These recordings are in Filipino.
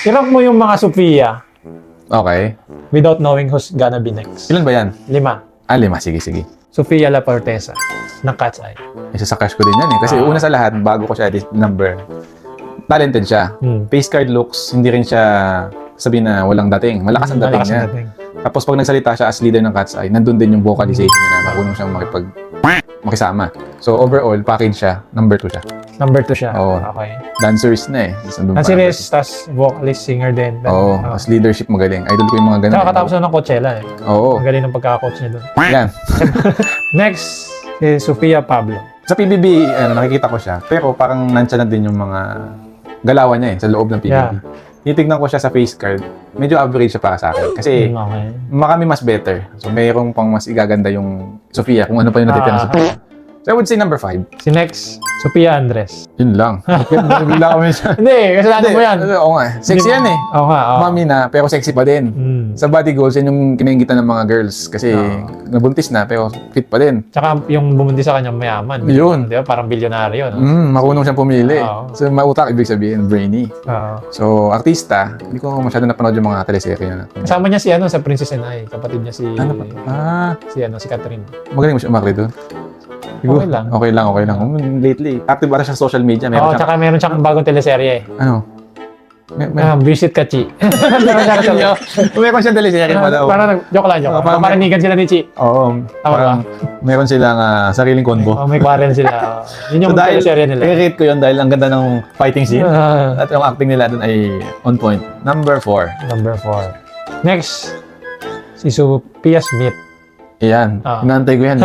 I-rank mo yung mga Sophia Okay. without knowing who's gonna be next. Ilan ba yan? 5. 5. Sige, sige. Sofia La Forteza ng Cat's Eye. Isa sa crush ko din yan eh. Kasi una sa lahat, bago ko siya number, talented siya. Face card looks, hindi rin siya sabihin na walang dating. Malakas ang dating niya. Tapos pag nagsalita siya as leader ng Cat's Eye, nandun din yung vocalization niya na marunong siyang makisama. So overall, package siya, number 2 siya. Number 2 siya. Oo. Okay. Dancers na eh. Dancerist, tas vocalist, singer din. Oo, as leadership magaling. Idol ko yung mga ganun. Saka katapos na ng Coachella eh. Oo. Ang galing ng pagkaka-coach niya doon. Yan. Next, si Sofia Pablo. Sa PBB, nakikita ko siya. Pero parang nandyan na din yung mga galawan niya eh, sa loob ng PBB. Yeah. Titignan ko siya sa face card. Medyo average siya para sa akin. Kasi Okay. marami mas better. So mayroong pang mas igaganda yung Sofia kung ano pa yung natitira sa Sofia. So I would say number 5. Si next, Sofia Andres. Yun lang. Bigla kami siya. Hindi, kasalanan mo yan. Oo nga. Sexy yan eh. Oo nga. oo. Mami na, pero sexy pa din. Sa body goals, yan yung kinaingitan ng mga girls. Kasi nabuntis na, pero fit pa din. Tsaka yung bumunti sa kanya mayaman. Yun. Di ba? Parang bilyonaryo. No? Marunong siyang pumili. Oo. So mautak, ibig sabihin, brainy. Oo. So, artista, hindi ko masyado napanood yung mga teleserye na. Kasama niya si ano sa Princess and I. Kapatid niya si... Ano pa? si Catherine. Magaling mo siya umakli doon. Okay lang. Okay lang. Lately, active ba na siya sa social media? Oo, tsaka meron siyang bagong teleserye. Ano? Visit Kachi. Meron siyang teleserye pa daw. Parang joke lang. parang- Marinigan sila ni Chi. Oo. Parang meron silang sariling combo. May quarrel sila. Yun yung So, dahil, teleserye nila. i-rate ko yun dahil ang ganda ng fighting scene. Ah, At yung acting nila doon ay on point. Number 4. number 4. Next, si Sophia Smith. Iyan. Ah. Inaantay ko yan.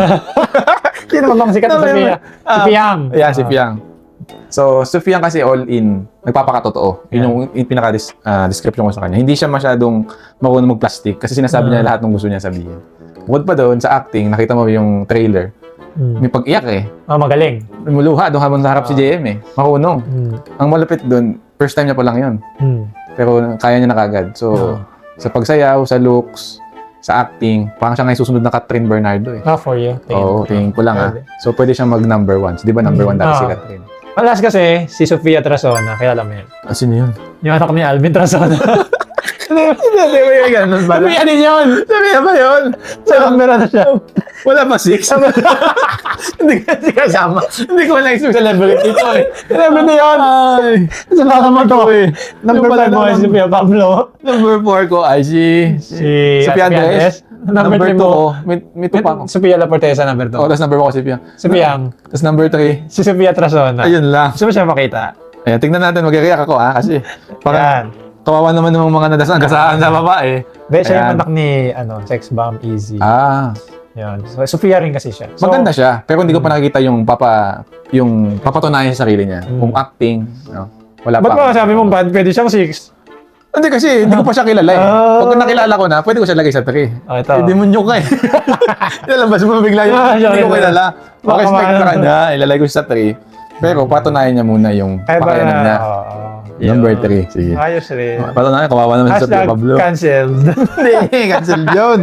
Sino ba bang sikat na Sophia? Si Piang. Ayan, si Piang. So, si Piang kasi all in, nagpapakatotoo. Yun yung pinaka-description ko sa kanya. Hindi siya masyadong marunong mag-plastic kasi sinasabi niya lahat ng gusto niya sabihin. Bukod pa doon, sa acting, nakita mo yung trailer, may pag-iyak eh. Magaling. May muluha doon habang naharap si JM eh. Marunong. Ang malupit doon, first time niya pa lang yun. Pero kaya niya na kagad. So, sa pagsayaw, sa looks, sa acting, parang siya ngayon susunod na Catherine Bernardo eh. For you. Oo, tingin ko lang So, pwede siyang mag-number 1. Di ba number 1 dati si Catherine? Last kasi, si Sofia Trasona. Kaya alam mo yun. Sino yun? Yung anak ni Alvin Trasona. Hindi ba yung ganun ba? Sofia din yun! Sofia ba yun? Sa number na siya. Wala pa 6? Hindi kasi kasama. Hindi ko na-expect celebrity ito eh. Celebrity yun! Ay! Sa baka mo to. Number Yung pala 5 mo ay naman. Sofia Pablo. Number 4 ko ay si Sofia Andres. Number 3 2 mo. ko. May 2 pa ako. Sofia La Forteza, number 2. Oh, tapos number 1 ko si Piang. Sofiang. Tapos number 3. Si Sofia Trasona. Ayun lang. Gusto mo siya makita? Ayan, tignan natin. Mag-react ako kasi parang Yan. kawawa naman ng mga nagasaan sa babae. Hindi, siya yung Ayan. anak ni Sex Bomb Easy. Ah. Yan. So, Sofia rin kasi siya. So, Maganda siya, pero hindi ko pa nakikita yung papatunayan sa sarili niya. Kung acting, no? Wala ba't pa. ba sabi mo bad? Pwede siyang 6. Hindi kasi, hindi ko pa siya kilala eh. Pag nakilala ko na, pwede ko siya lagay sa 3. Ito. Hindi mo nyok ka eh. Ilalabas mo bigla yun. Hindi ko kilala. Maka-expect ka kanya, ilalagay ko siya sa 3. Pero patunayan niya muna yung pakayanan niya. Number 3, sige. Ayos rin. Patunayan, kawawa naman sa Hashtag Pablo. cancelled. Hindi, cancel yun.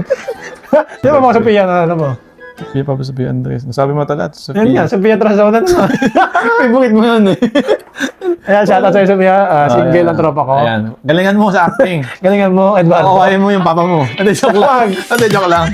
Di ba mga Sofia na ano mo? Sofia Pablo, Sofia Andres. Nasabi mo talaga, Yan nga, Sofia Trasona naman. May bukit mo yun eh. Ayan, shoutout sa'yo Sofia. Single ang tropa ko. Ayan. Galingan mo sa acting. Galingan mo, Eduardo. Kawain mo yung papa mo. Hindi, joke lang. Hindi, joke lang.